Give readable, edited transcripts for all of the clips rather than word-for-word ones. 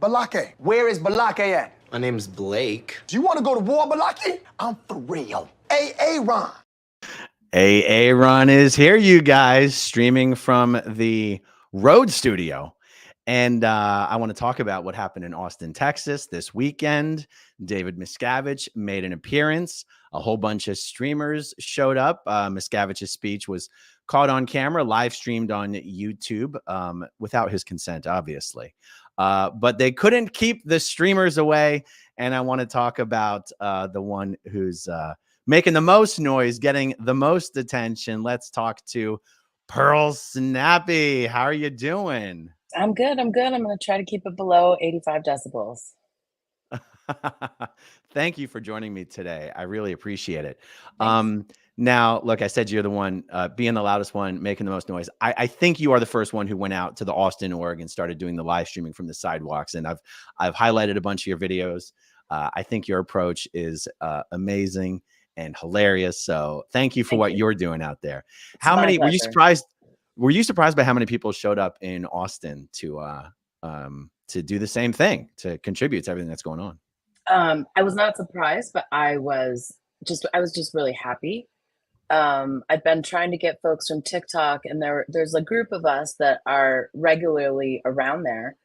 Balake. Where is Balake at? My name's Blake. Do you want to go to war, Balake? I'm for real. A-Aron. A-Aron is here, you guys, streaming from the Road Studio. And I want to talk about what happened in Austin, Texas this weekend. David Miscavige made an appearance. A whole bunch of streamers showed up. Miscavige's speech was caught on camera, live streamed on YouTube without his consent, obviously. But they couldn't keep the streamers away. And I want to talk about the one who's making the most noise, getting the most attention. Let's talk to Pearl Snappy. How are you doing? I'm good. I'm good. I'm going to try to keep it below 85 decibels. Thank you for joining me today. I really appreciate it. Now, look, I said you're the one being the loudest one, making the most noise. I think you are the first one who went out to the Austin org and started doing the live streaming from the sidewalks. And I've highlighted a bunch of your videos. I think your approach is amazing and hilarious. So thank you for what you're doing out there. How many were you surprised? Were you surprised by how many people showed up in Austin to do the same thing, to contribute to everything that's going on? I was not surprised, but I was just really happy. I've been trying to get folks from TikTok, and there's a group of us that are regularly around there.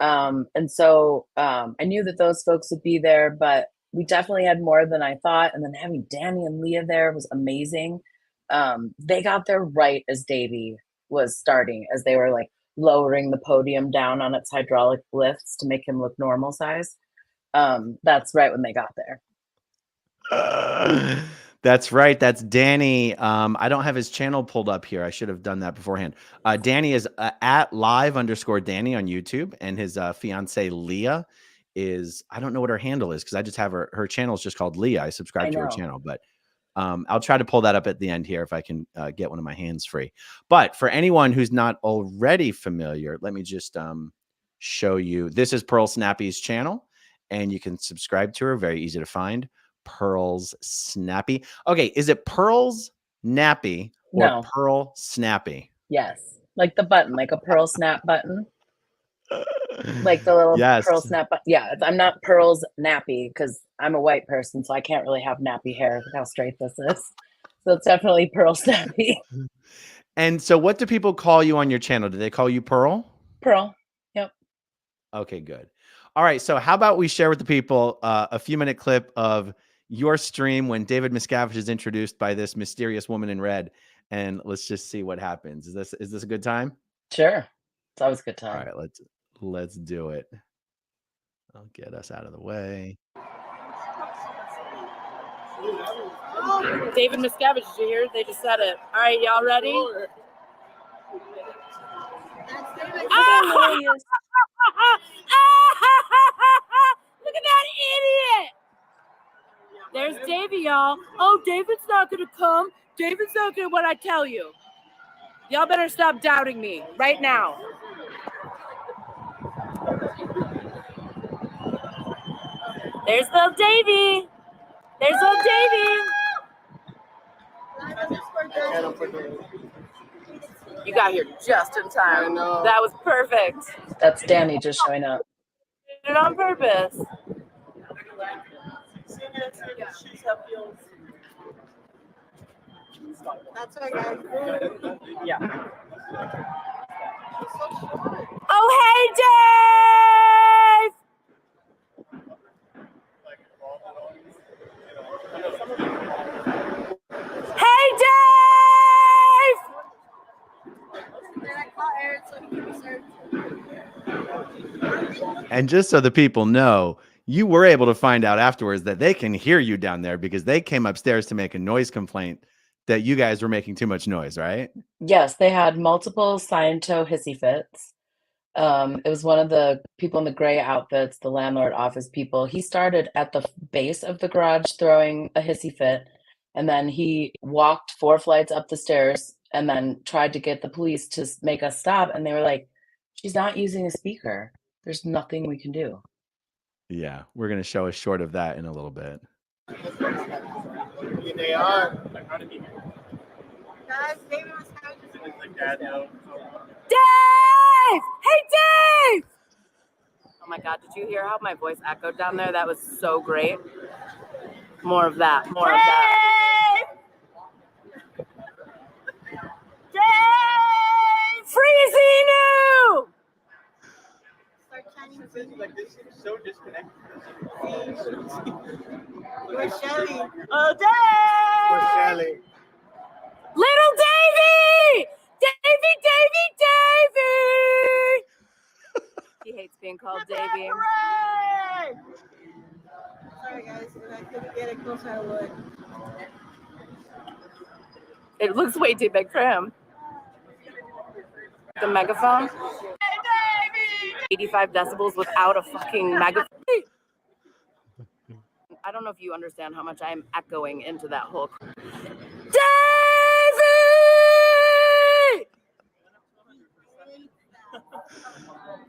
And so I knew that those folks would be there, but we definitely had more than I thought. And then having Danny and Leah there was amazing. They got there right as Davey was starting, as they were like lowering the podium down on its hydraulic lifts to make him look normal size. That's right when they got there. That's right. That's Danny. I don't have his channel pulled up here. I should have done that beforehand. Danny is at live_Danny on YouTube, and his fiance Leah is, I don't know what her handle is because I just have her channel is just called Leah. I subscribe to her channel, but I'll try to pull that up at the end here if I can get one of my hands free. But for anyone who's not already familiar, let me just show you. This is Pearl Snappy's channel, and you can subscribe to her. Very easy to find. Pearl's Snappy. Okay, is it Pearl's Nappy or Pearl Snappy? Yes, like the button, like a Pearl Snap button. Like the little Pearl Snap. Yeah, I'm not Pearl's Nappy because I'm a white person, so I can't really have nappy hair. Look how straight this is. So it's definitely Pearl Snappy. And so what do people call you on your channel? Do they call you Pearl? Pearl. Yep. Okay, good. All right, so how about we share with the people a few-minute clip of your stream when David Miscavige is introduced by this mysterious woman in red, and let's just see what happens. Is this a good time? Sure. It's always a good time. All right, let's do it. I'll get us out of the way. David Miscavige, did you hear? They just said it. All right, y'all ready? Look at that idiot! There's Davey, y'all. Oh, David's not gonna come. David's not gonna what I tell you. Y'all better stop doubting me right now. There's little Davey. There's little Davey. You got here just in time. That was perfect. That's Danny just showing up. Did it on purpose. That's right, guys. Yeah. Oh, hey, Dave! Hey, Dave! And just so the people know, you were able to find out afterwards that they can hear you down there because they came upstairs to make a noise complaint that you guys were making too much noise, right? Yes, they had multiple Sciento hissy fits. It was one of the people in the gray outfits, the landlord office people. He started at the base of the garage throwing a hissy fit, and then he walked 4 flights up the stairs and then tried to get the police to make us stop. And they were like, she's not using a speaker. There's nothing we can do. Yeah, we're going to show a short of that in a little bit. They are. Guys, David was Dave! Hey, Dave! Oh my my God, did you hear how my voice echoed down there? That was so great. More of that. More of that. Dave! Freezing! Like this seems so disconnected. Where's Shelly? Oh, Dave! Where's Shelly? Little Davy! Davy! He hates being called Davy. Sorry guys, if I could get it closer, I would. It looks way too big for him. The megaphone. 85 decibels without a fucking megaphone. I don't know if you understand how much I'm echoing into that whole. Davy!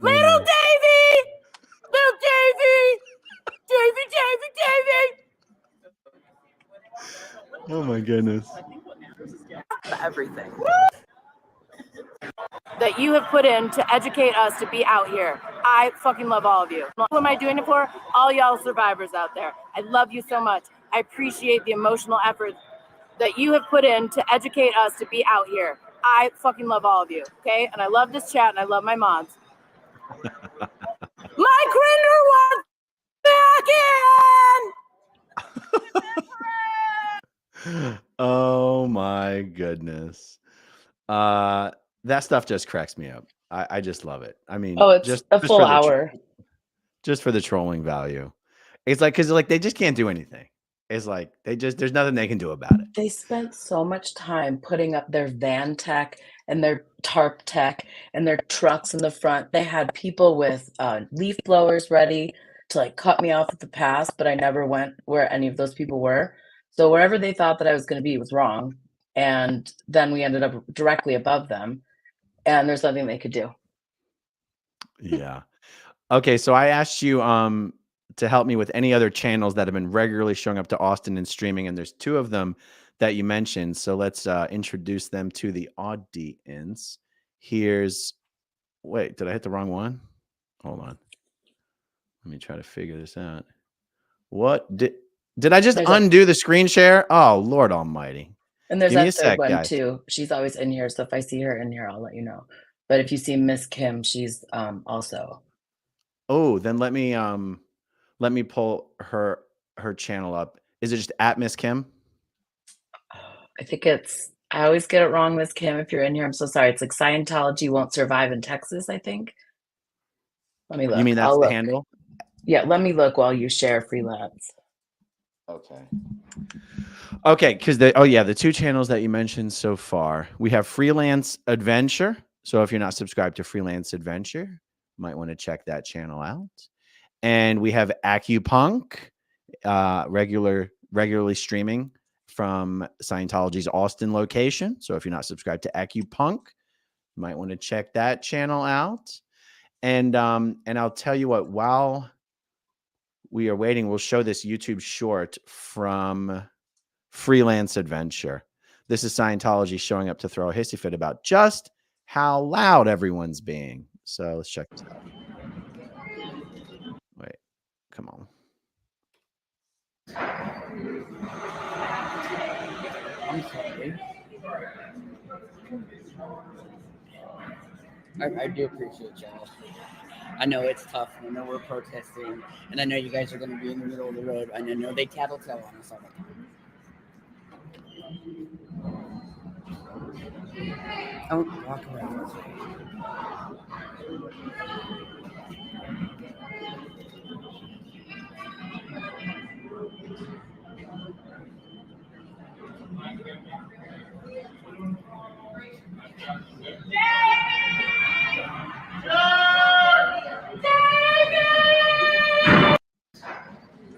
Little Davy! Little Davy! Davy! Oh my goodness. Everything that you have put in to educate us to be out here. I fucking love all of you. Who am I doing it for? All y'all survivors out there. I love you so much. I appreciate the emotional effort that you have put in to educate us to be out here. I fucking love all of you, okay? And I love this chat and I love my mods. My Grinder wants back in! Oh my goodness. That stuff just cracks me up. I just love it. I mean, Oh, it's just a full for the hour. just for the trolling value. It's like, because like they just can't do anything. It's like there's nothing they can do about it. They spent so much time putting up their van tech and their tarp tech and their trucks in the front. They had people with leaf blowers ready to like cut me off at the pass, but I never went where any of those people were. So wherever they thought that I was going to be was wrong. And then we ended up directly above them, and there's nothing they could do. Yeah. Okay, so I asked you to help me with any other channels that have been regularly showing up to Austin and streaming, and there's two of them that you mentioned. So let's introduce them to the audience. Wait, did I hit the wrong one? Hold on. Let me try to figure this out. What did I just undo the screen share? Oh, Lord Almighty. And there's Give me that a third sec, one guys. too. She's always in here, so if I see her in here, I'll let you know. But if you see Miss Kim, she's also. Oh, then let me pull her channel up. Is it just at Miss Kim? I think I always get it wrong, Miss Kim. If you're in here, I'm so sorry. It's like Scientology won't survive in Texas, I think. Let me look. You mean that's the handle? Yeah, let me look while you share freelance. Okay, because the two channels that you mentioned so far, we have Freelance Adventure. So if you're not subscribed to Freelance Adventure, you might want to check that channel out. And we have AccuPunk, regularly streaming from Scientology's Austin location. So if you're not subscribed to AccuPunk, you might want to check that channel out. And I'll tell you what, while we are waiting, we'll show this YouTube short from Freelance Adventure. This is Scientology showing up to throw a hissy fit about just how loud everyone's being. So let's check this out. Wait, come on. I'm sorry. I do appreciate y'all. I know it's tough. I know we're protesting, and I know you guys are going to be in the middle of the road. And I know they tattletale on us all the time. Don't walk around.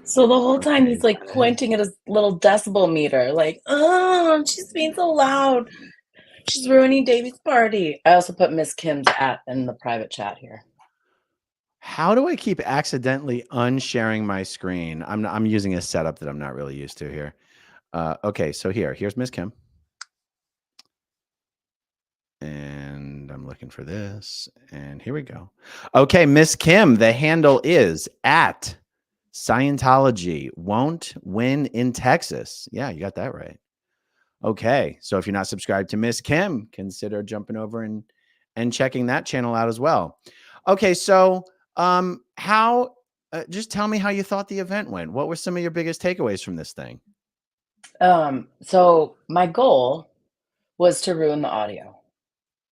So the whole time he's like pointing at his little decibel meter, like, oh, she's being so loud. She's ruining Davy's party. I also put Miss Kim's at in the private chat here. How do I keep accidentally unsharing my screen? I'm using a setup that I'm not really used to here. Okay, so here's Miss Kim. And I'm looking for this, and here we go. Okay, Miss Kim, the handle is at Scientology won't win in Texas. Yeah, you got that right. Okay, so if you're not subscribed to Miss Kim, consider jumping over and checking that channel out as well. Okay, so how? Just tell me how you thought the event went. What were some of your biggest takeaways from this thing? So my goal was to ruin the audio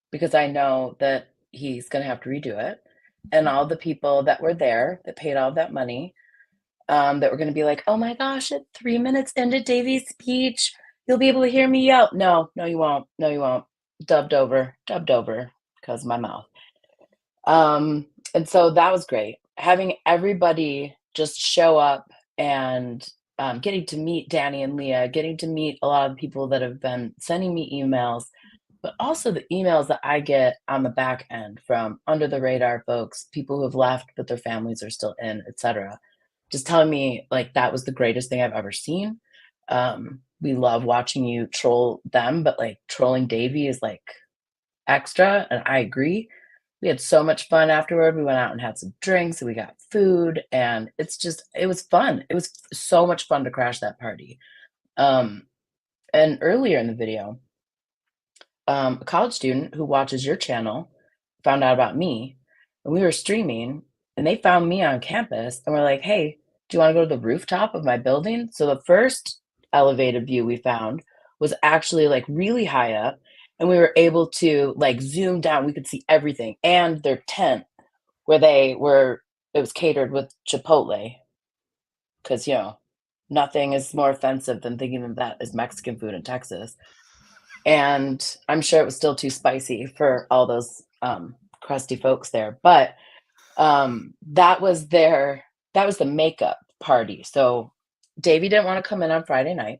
because I know that he's going to have to redo it. And all the people that were there that paid all that money, that were going to be like, oh my gosh, at 3 minutes into Davey's speech, you'll be able to hear me yell. No, you won't. No, you won't. Dubbed over because of my mouth. And so that was great. Having everybody just show up and getting to meet Danny and Leah, getting to meet a lot of people that have been sending me emails, but also the emails that I get on the back end from under the radar folks, people who have left but their families are still in, etc. Just telling me like that was the greatest thing I've ever seen. We love watching you troll them, but like trolling Davey is like extra, and I agree. We had so much fun afterward. We went out and had some drinks and we got food, and it was fun. It was so much fun to crash that party. And earlier in the video, a college student who watches your channel found out about me, and we were streaming, and they found me on campus and were like, hey, do you want to go to the rooftop of my building? So the first elevated view we found was actually like really high up, and we were able to like zoom down. We could see everything, and their tent where it was catered with Chipotle, because nothing is more offensive than thinking of that as Mexican food in Texas. And I'm sure it was still too spicy for all those crusty folks there, but that was the makeup party. So Davey didn't want to come in on Friday night,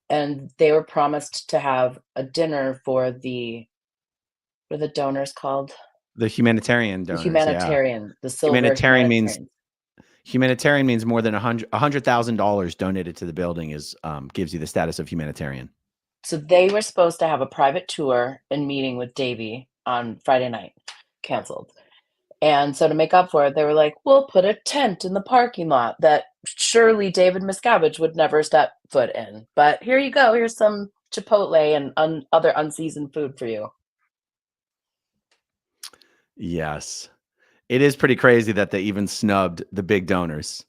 and they were promised to have a dinner for what are the donors called? The humanitarian donors. The silver Humanitarian means more than $100,000 donated to the building gives you the status of humanitarian. So they were supposed to have a private tour and meeting with Davey on Friday night, canceled. And so to make up for it, they were like, we'll put a tent in the parking lot that surely David Miscavige would never step foot in. But here you go. Here's some Chipotle and other unseasoned food for you. Yes. It is pretty crazy that they even snubbed the big donors.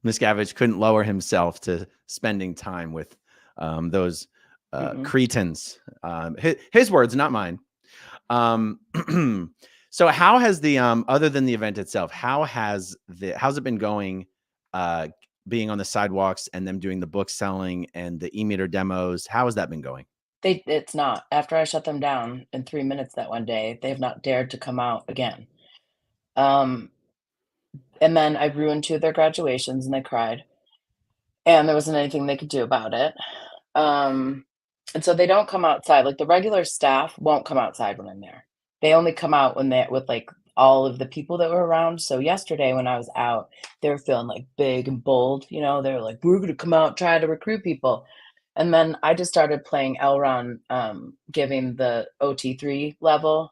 Miscavige couldn't lower himself to spending time with those cretins. His words, not mine. So how has the other than the event itself, how's it been going, being on the sidewalks and them doing the book selling and the e-meter demos? How has that been going? It's not. After I shut them down in 3 minutes that one day, they've not dared to come out again. And then I ruined 2 of their graduations, and they cried, and there wasn't anything they could do about it. And so they don't come outside. Like the regular staff won't come outside when I'm there. They only come out when with like all of the people that were around. So yesterday when I was out, they were feeling like big and bold. They were like, we're going to come out and try to recruit people. And then I just started playing A-Aron, giving the OT3 level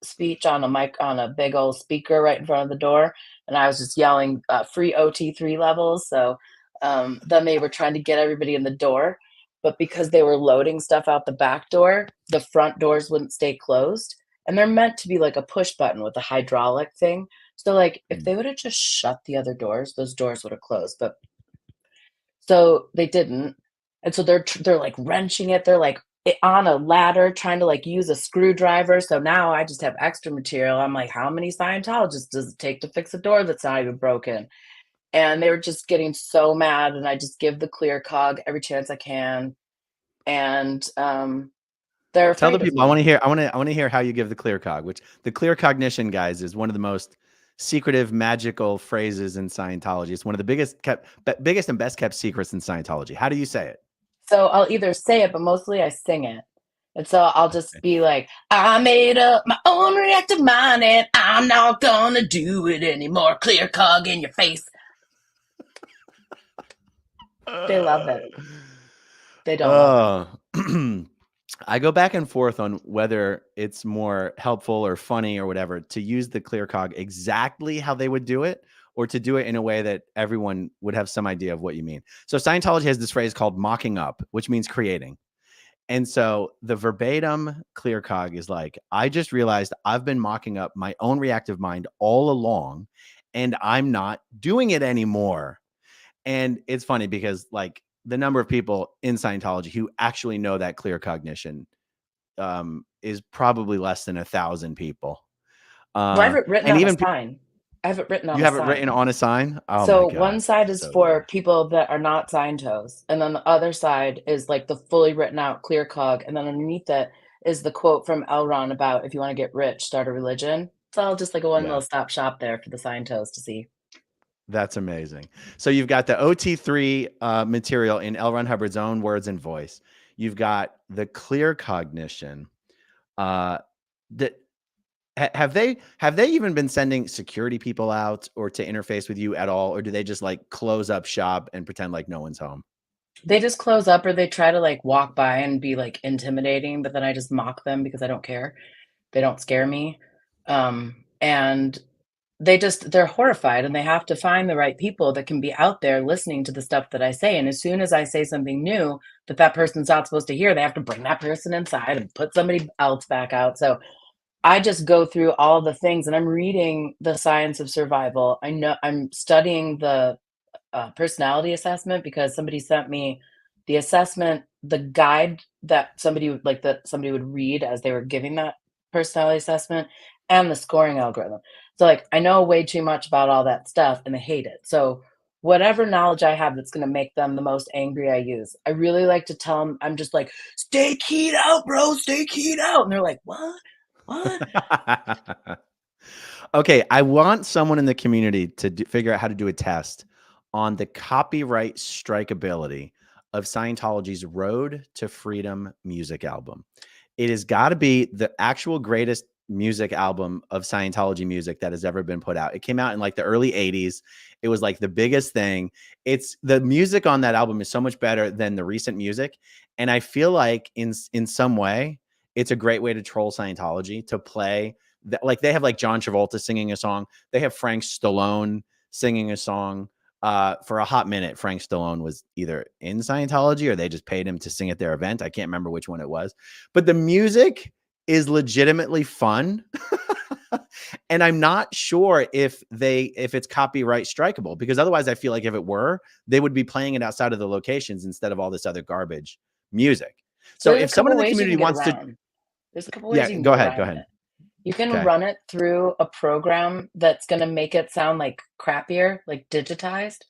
speech on a mic, on a big old speaker right in front of the door. And I was just yelling free OT3 levels. So then they were trying to get everybody in the door. But because they were loading stuff out the back door, the front doors wouldn't stay closed. And they're meant to be like a push button with a hydraulic thing. So like if they would have just shut the other doors, those doors would have closed. But so they didn't. And so they're like wrenching it. They're like on a ladder trying to like use a screwdriver. So now I just have extra material. I'm like, how many Scientologists does it take to fix a door that's not even broken? And they were just getting so mad. And I just give the clear cog every chance I can. And they're tell the people. I want to hear how you give the clear cog. Which the clear cognition, guys, is one of the most secretive, magical phrases in Scientology. It's one of the biggest and best kept secrets in Scientology. How do you say it? So I'll either say it, but mostly I sing it. And so I'll just be like, I made up my own reactive mind and I'm not gonna do it anymore. Clear cog in your face. They love it. They don't love it. I go back and forth on whether it's more helpful or funny or whatever to use the clear cog exactly how they would do it, or to do it in a way that everyone would have some idea of what you mean. So Scientology has this phrase called mocking up, which means creating. And so the verbatim clear cog is like, I just realized I've been mocking up my own reactive mind all along, and I'm not doing it anymore. And it's funny because like the number of people in Scientology who actually know that clear cognition is probably less than 1,000 people. Well, I have it written And on a even sign. I have it written on you a have it written sign. on a sign. Oh my So God. one side is So for good. people that are not Scientos, and then the other side is like the fully written out clear cog, and then underneath it is the quote from A-Aron about if you want to get rich, start a religion. It's all just like a one Yeah. little stop shop there for the Scientos to see. That's amazing. So you've got the OT3 material in L. Ron Hubbard's own words and voice. You've got the clear cognition. That have they even been sending security people out or to interface with you at all, or do they just like close up shop and pretend like no one's home? They just close up or they try to like walk by and be like intimidating, but then I just mock them because I don't care. They don't scare me. And they're horrified and they have to find the right people that can be out there listening to the stuff that I say. And as soon as I say something new that person's not supposed to hear, they have to bring that person inside and put somebody else back out. So I just go through all the things and I'm reading The Science of Survival. I know I'm studying the personality assessment because somebody sent me the assessment, the guide that somebody would read as they were giving that personality assessment, and the scoring algorithm. So like I know way too much about all that stuff and they hate it. So whatever knowledge I have that's going to make them the most angry, I use. I really like to tell them, I'm just like, stay keyed out, bro, stay keyed out. And they're like, what? Okay, I want someone in the community to figure out how to do a test on the copyright strikeability of Scientology's Road to Freedom music album. It has got to be the actual greatest music album of Scientology music that has ever been put out. It came out in like the early 80s. It was like the biggest thing. It's the music on that album is so much better than the recent music. And I feel like in some way, it's a great way to troll Scientology, to play that. Like they have like John Travolta singing a song. They have Frank Stallone singing a song. For a hot minute, Frank Stallone was either in Scientology or they just paid him to sing at their event. I can't remember which one it was, but the music is legitimately fun. And I'm not sure if it's copyright strikeable, because otherwise I feel like if it were, they would be playing it outside of the locations instead of all this other garbage music. So There's if a someone couple in the ways you community can get wants to, around. There's a couple ways yeah, you can go get ahead. around it. You can Okay. run it through a program that's going to make it sound like crappier, like digitized,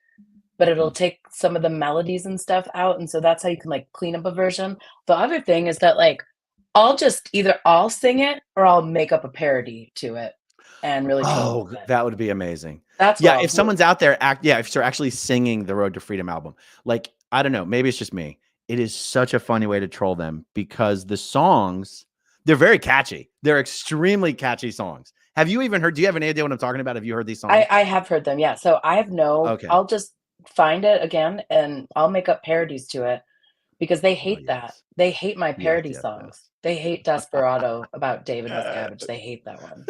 but it'll take some of the melodies and stuff out. And so that's how you can like clean up a version. The other thing is that like I'll sing it or I'll make up a parody to it and really troll Oh, with it. that would be amazing. That's what Yeah, I'll if do. someone's out there, if they're actually singing the Road to Freedom album, like, I don't know, maybe it's just me. It is such a funny way to troll them because the songs, they're very catchy. They're extremely catchy songs. Have you even heard? Do you have any idea what I'm talking about? Have you heard these songs? I have heard them, yeah. So Okay. I'll just find it again and I'll make up parodies to it because they hate that. Yes. They hate my Yes, parody yes, songs. They hate Desperado about David Miscavige. They hate that one.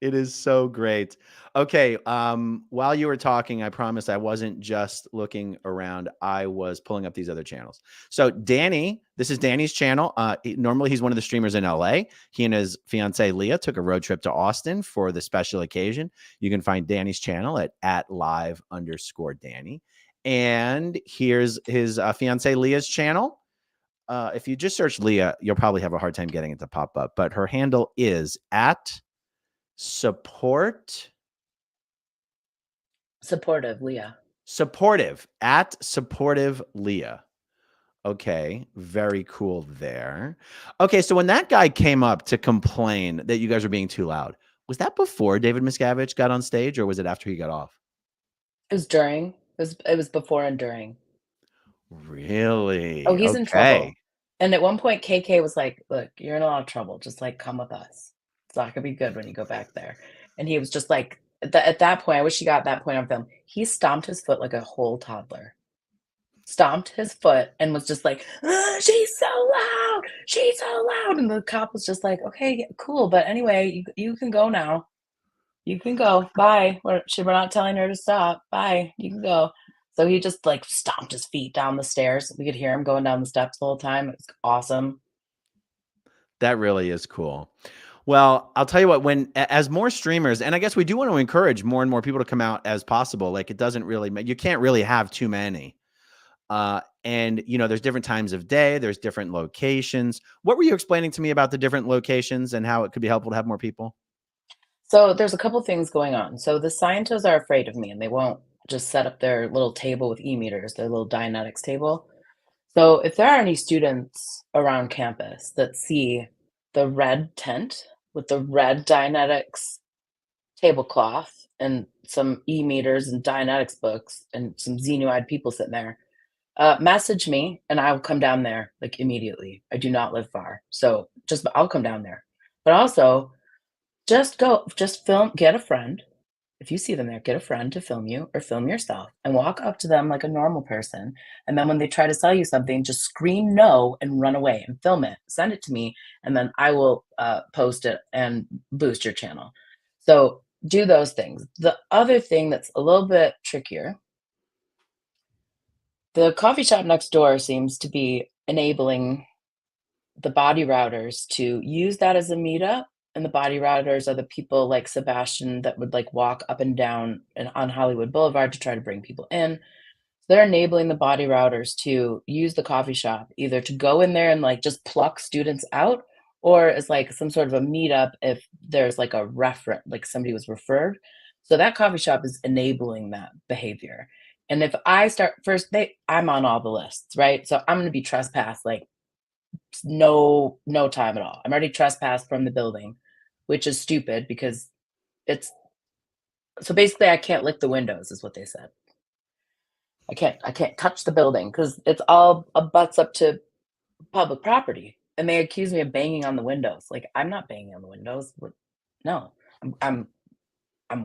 It is so great. Okay, while you were talking, I promise I wasn't just looking around. I was pulling up these other channels. So Danny, this is Danny's channel. Normally he's one of the streamers in LA. He and his fiance Leah took a road trip to Austin for the special occasion. You can find Danny's channel at @live_Danny. And here's his fiance Leah's channel. If you just search Leah, you'll probably have a hard time getting it to pop up, but her handle is @supportive Leah. supportive Leah. Okay, very cool there. Okay, so when that guy came up to complain that you guys were being too loud, was that before David Miscavige got on stage or was it after he got off? It was during. It was before and during. Really? Oh, he's in trouble. Okay. And at one point, KK was like, "Look, you're in a lot of trouble. Just like come with us. It's not gonna be good when you go back there." And he was just like, at that point, I wish he got that point on film. He stomped his foot like a whole toddler. stomped his foot and was just like, she's so loud. She's so loud. And the cop was just like, okay, cool. But anyway, you can go now. You can go. Bye. We're not telling her to stop. Bye. You can go. So he just like stomped his feet down the stairs. We could hear him going down the steps the whole time. It was awesome. That really is cool. Well, I'll tell you what, as more streamers, and I guess we do want to encourage more and more people to come out as possible. Like it doesn't really, you can't really have too many. And you know, there's different times of day, there's different locations. What were you explaining to me about the different locations and how it could be helpful to have more people? So there's a couple things going on. So the Scientos are afraid of me and they won't just set up their little table with e-meters, their little Dianetics table. So if there are any students around campus that see the red tent with the red Dianetics tablecloth and some e-meters and Dianetics books and some xenoid people sitting there, message me and I'll come down there like immediately. I do not live far. So I'll come down there. But also just film, get a friend. If you see them there, get a friend to film you or film yourself and walk up to them like a normal person. And then when they try to sell you something, just scream no and run away and film it. Send it to me and then I will post it and boost your channel. So do those things. The other thing that's a little bit trickier, the coffee shop next door seems to be enabling the body routers to use that as a meetup. And the body routers are the people like Sebastian that would like walk up and down and on Hollywood Boulevard to try to bring people in. So they're enabling the body routers to use the coffee shop either to go in there and like just pluck students out, or as like some sort of a meetup if there's like a reference, like somebody was referred. So that coffee shop is enabling that behavior. And if I start first, I'm on all the lists, right? So I'm going to be trespassed like no time at all. I'm already trespassed from the building, which is stupid because so basically I can't lick the windows is what they said. I can't touch the building because it's all butts up to public property. And they accuse me of banging on the windows. Like I'm not banging on the windows. No, I'm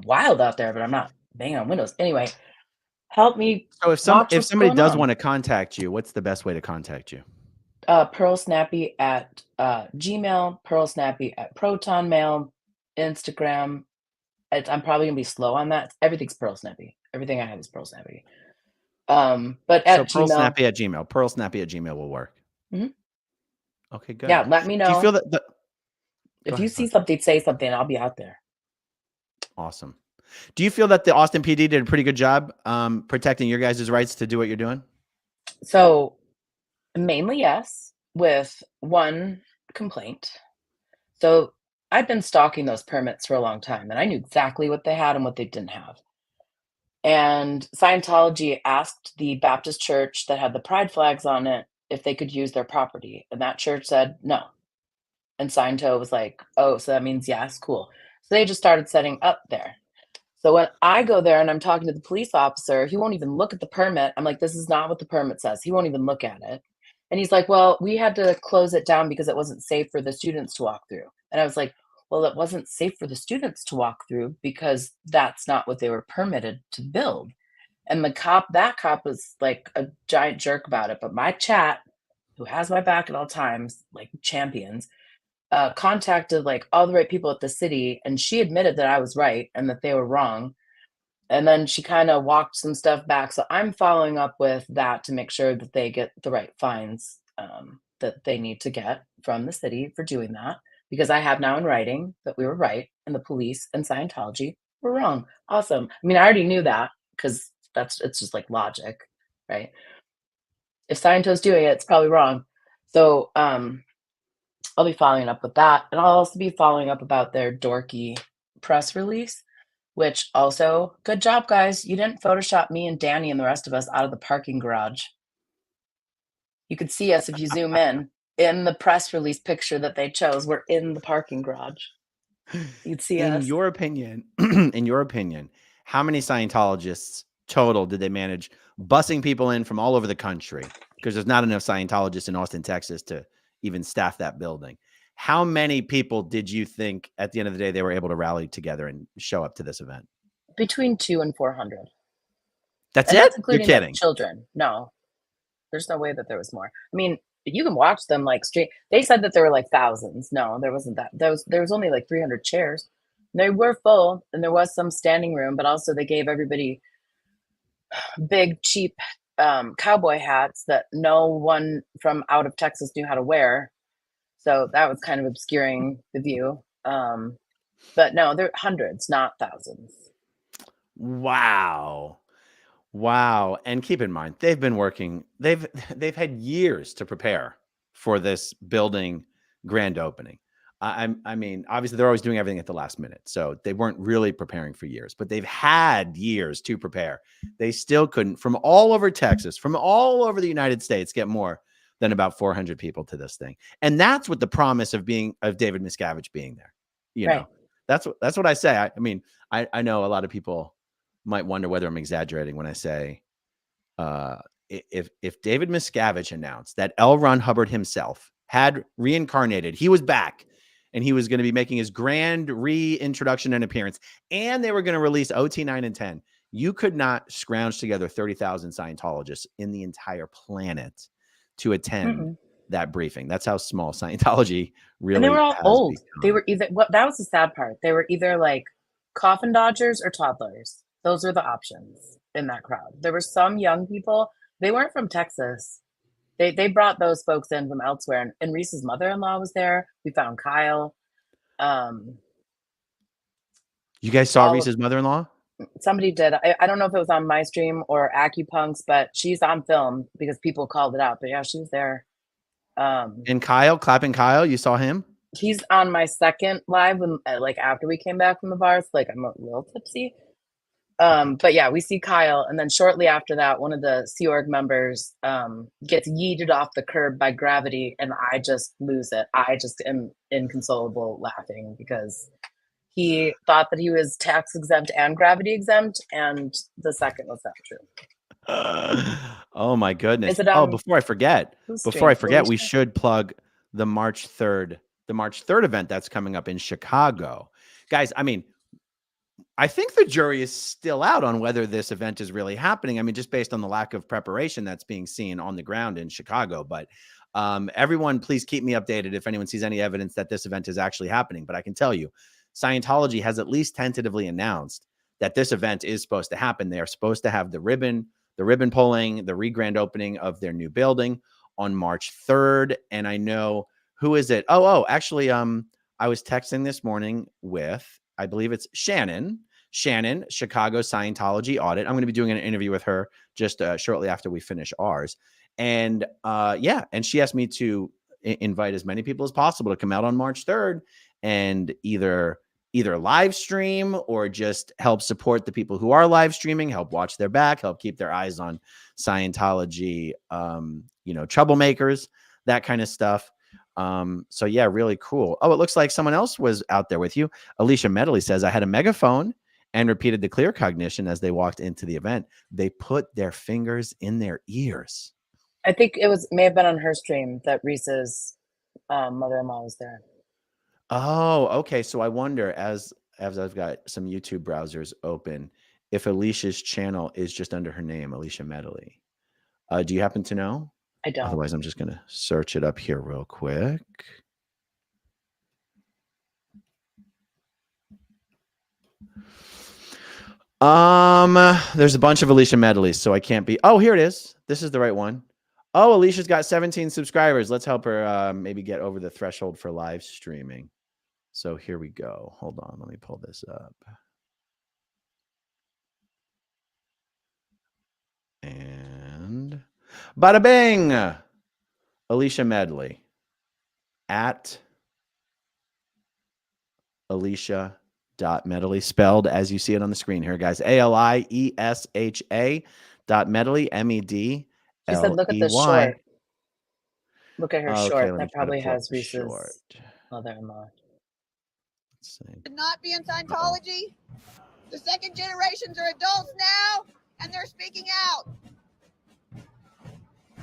wild out there, but I'm not banging on windows. Anyway, help me. So if somebody does want to contact you, what's the best way to contact you? Pearl Snappy at Gmail, Pearl Snappy at Proton Mail, Instagram. I'm probably gonna be slow on that. Everything's Pearl Snappy. Everything I have is Pearl Snappy. But at Pearl Gmail, Snappy at Gmail. Pearl Snappy at Gmail will work. Mm-hmm. Okay, good. Yeah, let me know. Do you feel that if you see something, say something. I'll be out there. Awesome. Do you feel that the Austin PD did a pretty good job protecting your guys' rights to do what you're doing? So mainly yes, with one complaint. So I've been stalking those permits for a long time, and I knew exactly what they had and what they didn't have. And Scientology asked the Baptist church that had the pride flags on it if they could use their property, and that church said no. And Sciento was like, oh, so that means yes, cool. So they just started setting up there. So when I go there and I'm talking to the police officer, he won't even look at the permit. I'm like, this is not what the permit says. He won't even look at it. And he's like, well, we had to close it down because it wasn't safe for the students to walk through. And I was like, well, it wasn't safe for the students to walk through because that's not what they were permitted to build. And that cop was like a giant jerk about it. But my chat, who has my back at all times, like champions, contacted like all the right people at the city, and she admitted that I was right and that they were wrong. And then she kind of walked some stuff back. So I'm following up with that to make sure that they get the right fines that they need to get from the city for doing that. Because I have now in writing that we were right and the police and Scientology were wrong. Awesome. I mean, I already knew that because it's just like logic, right? If Sciento's doing it, it's probably wrong. So I'll be following up with that. And I'll also be following up about their dorky press release, which also, good job, guys. You didn't Photoshop me and Danny and the rest of us out of the parking garage. You could see us if you zoom in the press release picture that they chose. We're in the parking garage. You'd see us. In your opinion, how many Scientologists total did they manage busing people in from all over the country? Because there's not enough Scientologists in Austin, Texas to even staff that building. How many people did you think at the end of the day they were able to rally together and show up to this event? Between 200 and 400. That's And it? that's including You're kidding. Children. No. There's no way that there was more. I mean, you can watch them like straight. They said that there were like thousands. No, there wasn't that. There was only like 300 chairs. They were full, and there was some standing room, but also they gave everybody big, cheap cowboy hats that no one from out of Texas knew how to wear. So that was kind of obscuring the view. But no, they're hundreds, not thousands. Wow. Wow. And keep in mind, they've been working, they've had years to prepare for this building grand opening. I mean, obviously they're always doing everything at the last minute. So they weren't really preparing for years, but they've had years to prepare. They still couldn't, from all over Texas, from all over the United States, get more than about 400 people to this thing. And that's what the promise of David Miscavige being there. You know, that's what I say. I mean, I know a lot of people might wonder whether I'm exaggerating when I say, if David Miscavige announced that L. Ron Hubbard himself had reincarnated, he was back, and he was going to be making his grand reintroduction and appearance, and they were going to release OT 9 and 10, you could not scrounge together 30,000 Scientologists in the entire planet to attend that briefing. That's how small Scientology really is. And they were all old. Become. They were either, that was the sad part. They were either like coffin dodgers or toddlers. Those were the options in that crowd. There were some young people. They weren't from Texas. They brought those folks in from elsewhere. And Reese's mother-in-law was there. We found Kyle. You guys saw Reese's mother-in-law? Somebody did. I don't know if it was on my stream or AccuPunk's, but she's on film because people called it out. But yeah, she was there. And Kyle, clapping Kyle, you saw him? He's on my second live when, like, after we came back from the bars. Like, I'm a little tipsy. But yeah, we see Kyle, and then shortly after that, one of the Sea Org members gets yeeted off the curb by gravity, and I just lose it. I just am inconsolable laughing because he thought that he was tax exempt and gravity exempt, and the second was not true. Oh my goodness! Is it, before I forget, we should plug the March 3rd event that's coming up in Chicago, guys. I mean, I think the jury is still out on whether this event is really happening. I mean, just based on the lack of preparation that's being seen on the ground in Chicago. But everyone, please keep me updated if anyone sees any evidence that this event is actually happening. But I can tell you, Scientology has at least tentatively announced that this event is supposed to happen. They are supposed to have the ribbon pulling, the re-grand opening of their new building on March 3rd. And I know, who is it? Actually, I was texting this morning with, I believe it's Shannon, Chicago Scientology Audit. I'm going to be doing an interview with her just shortly after we finish ours. And and she asked me to invite as many people as possible to come out on March 3rd and either live stream or just help support the people who are live streaming, help watch their back, help keep their eyes on Scientology, troublemakers, that kind of stuff. So yeah, really cool. Oh, it looks like someone else was out there with you. Alicia Medley says, I had a megaphone and repeated the clear cognition as they walked into the event. They put their fingers in their ears. I think may have been on her stream that Reese's mother-in-law was there. Oh, okay. So I wonder, as I've got some YouTube browsers open, if Alicia's channel is just under her name, Alicia Medley. Do you happen to know? I don't. Otherwise, I'm just going to search it up here real quick. There's a bunch of Alicia Medleys, so I can't be. Oh, here it is. This is the right one. Oh, Alicia's got 17 subscribers. Let's help her maybe get over the threshold for live streaming. So here we go. Hold on. Let me pull this up. And bada bing. Alicia Medley at Alicia.Medley, spelled as you see it on the screen here, guys. ALIESHA.Medley, MED. She said, look at the short. Look at her short. That probably has Reese's mother-in-law. Let's see. Should not be in Scientology. The second generations are adults now, and they're speaking out.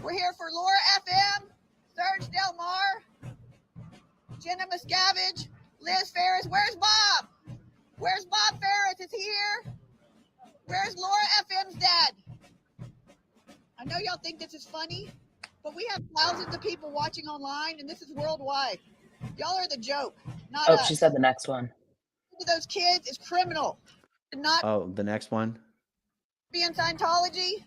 We're here for Laura FM, Serge Del Mar, Jenna Miscavige, Liz Ferris. Where's Bob? Where's Bob Ferris? Is he here? Where's Laura FM's dad? I know y'all think this is funny, but we have thousands of people watching online, and this is worldwide. Y'all are the joke, not Oh, us. she said the next one. Those kids is criminal. To not Oh, the next one. be in Scientology.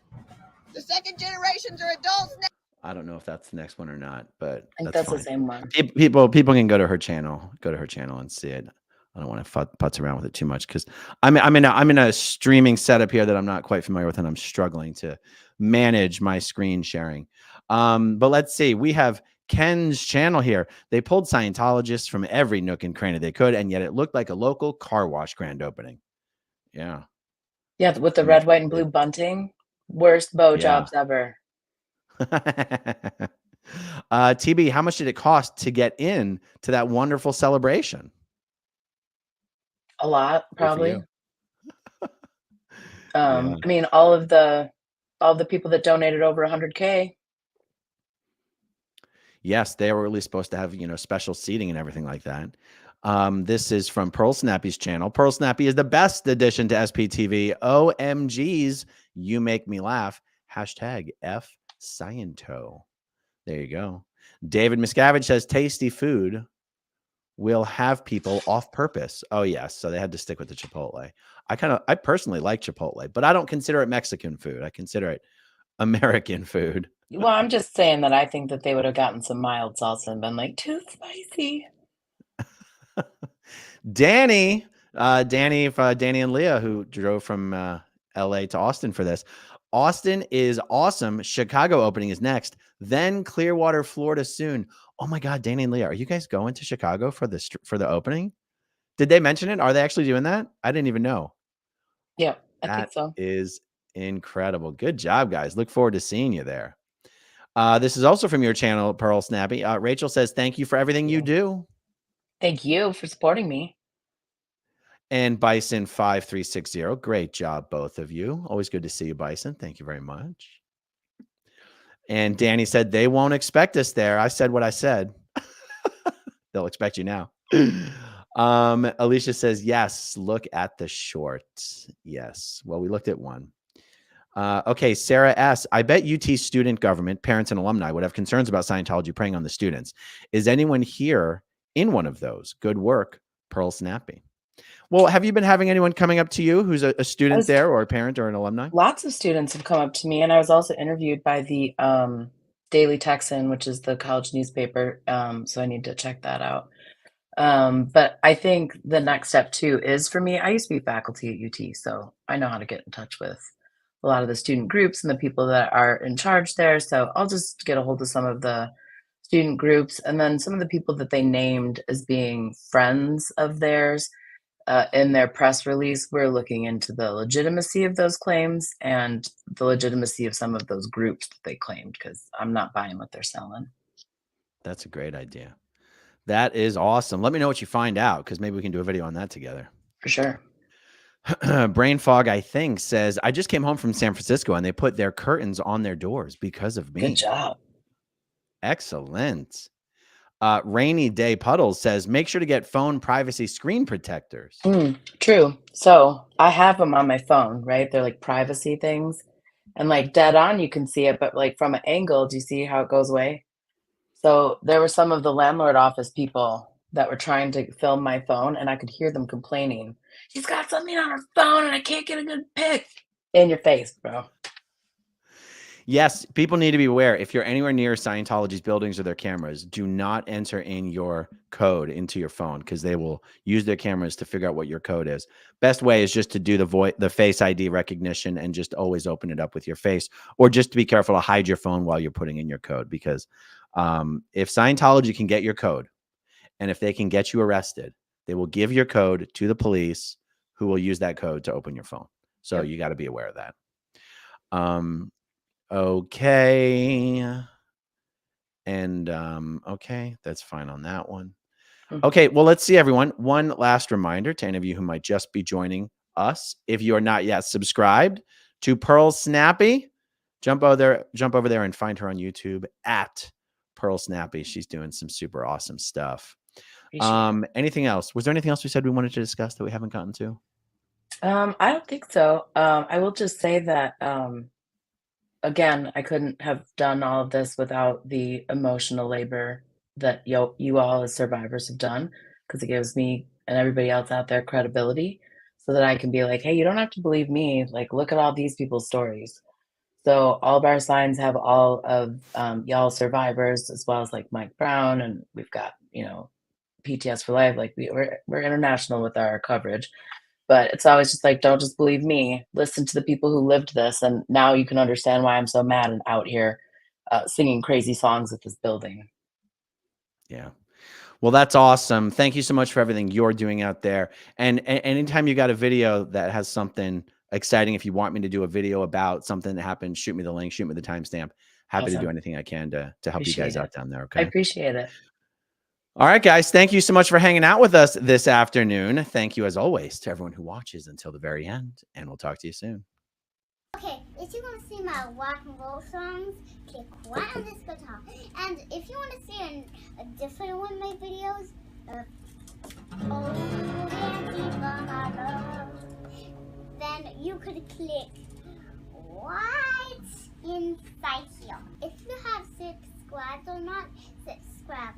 The second generations are adults now. I don't know if that's the next one or not, but I think that's that's fine. the same one. People can go to her channel, and see it. I don't want to putz around with it too much because I'm in a streaming setup here that I'm not quite familiar with, and I'm struggling to manage my screen sharing. But let's see. We have Ken's channel here. They pulled Scientologists from every nook and cranny they could, and yet it looked like a local car wash grand opening. Yeah. Yeah, with the red, white, and blue bunting. Worst bow jobs ever. TB, how much did it cost to get in to that wonderful celebration? A lot, probably. Yeah. I mean, all the people that donated over 100K. Yes, they were really supposed to have, special seating and everything like that. This is from Pearl Snappy's channel. Pearl Snappy is the best addition to SPTV. OMGs, you make me laugh. Hashtag F Sciento. There you go. David Miscavige says tasty food will have people off purpose. Oh, yes. So they had to stick with the Chipotle. I personally like Chipotle, but I don't consider it Mexican food. I consider it American food. Well, I'm just saying that I think that they would have gotten some mild salsa and been like, too spicy. Danny and Leah, who drove from LA to Austin for this. Austin is awesome. Chicago opening is next. Then Clearwater, Florida soon. Oh my God, Danny and Leah, are you guys going to Chicago for the opening? Did they mention it? Are they actually doing that? I didn't even know. Yeah, I think so. That is incredible. Good job, guys. Look forward to seeing you there. This is also from your channel, Pearl Snappy. Rachel says, thank you for everything you do. Thank you for supporting me. And Bison 5360. Great job, both of you. Always good to see you, Bison. Thank you very much. And Danny said, they won't expect us there. I said what I said. They'll expect you now. Alicia says, yes, look at the short. Yes. Well, we looked at one. Okay, Sarah S. I bet UT student government, parents, and alumni would have concerns about Scientology preying on the students. Is anyone here in one of those? Good work, Pearl Snappy. Well, have you been having anyone coming up to you who's a student there or a parent or an alumni? Lots of students have come up to me, and I was also interviewed by the Daily Texan, which is the college newspaper. So I need to check that out. But I think the next step too is for me, I used to be faculty at UT, so I know how to get in touch with a lot of the student groups and the people that are in charge there. So I'll just get a hold of some of the student groups, and then some of the people that they named as being friends of theirs. In their press release, we're looking into the legitimacy of those claims and the legitimacy of some of those groups that they claimed, because I'm not buying what they're selling. That's a great idea. That is awesome. Let me know what you find out, because maybe we can do a video on that together. For sure. Brain Fog, I think, says, I just came home from San Francisco and they put their curtains on their doors because of me. Good job. Excellent. Rainy Day Puddles says, make sure to get phone privacy screen protectors. True. So I have them on my phone, right? They're like privacy things. And like dead on, you can see it, but like from an angle, do you see how it goes away? So there were some of the landlord office people that were trying to film my phone, and I could hear them complaining. She's got something on her phone and I can't get a good pic. In your face, bro. Yes, people need to be aware. If you're anywhere near Scientology's buildings or their cameras, do not enter in your code into your phone, because they will use their cameras to figure out what your code is. Best way is just to do the face ID recognition and just always open it up with your face, or just to be careful to hide your phone while you're putting in your code, because if Scientology can get your code, and if they can get you arrested, they will give your code to the police, who will use that code to open your phone. So you got to be aware of that. Okay. And okay, that's fine on that one. Okay, well, let's see, everyone. One last reminder to any of you who might just be joining us. If you are not yet subscribed to Pearl Snappy, jump over there and find her on YouTube at Pearl Snappy. She's doing some super awesome stuff. Anything else? Was there anything else we said we wanted to discuss that we haven't gotten to? I don't think so. I will just say that again, I couldn't have done all of this without the emotional labor that you all as survivors have done, because it gives me and everybody else out there credibility so that I can be like, hey, you don't have to believe me. Like, look at all these people's stories. So all of our signs have all of y'all survivors, as well as like Mike Brown, and we've got, PTS for life. Like we're international with our coverage. But it's always just like, don't just believe me. Listen to the people who lived this, and now you can understand why I'm so mad and out here singing crazy songs at this building. Yeah. Well, that's awesome. Thank you so much for everything you're doing out there. And anytime you got a video that has something exciting, if you want me to do a video about something that happened, shoot me the link, shoot me the timestamp. Happy to do Awesome. anything I can to help you Appreciate guys it. out down there. I Okay. appreciate it. All right, guys. Thank you so much for hanging out with us this afternoon. Thank you, as always, to everyone who watches until the very end. And we'll talk to you soon. Okay, if you want to see my rock and roll songs, click right on this guitar. And if you want to see a different one of my videos, then you could click right inside here. If you have subscribed or not, subscribe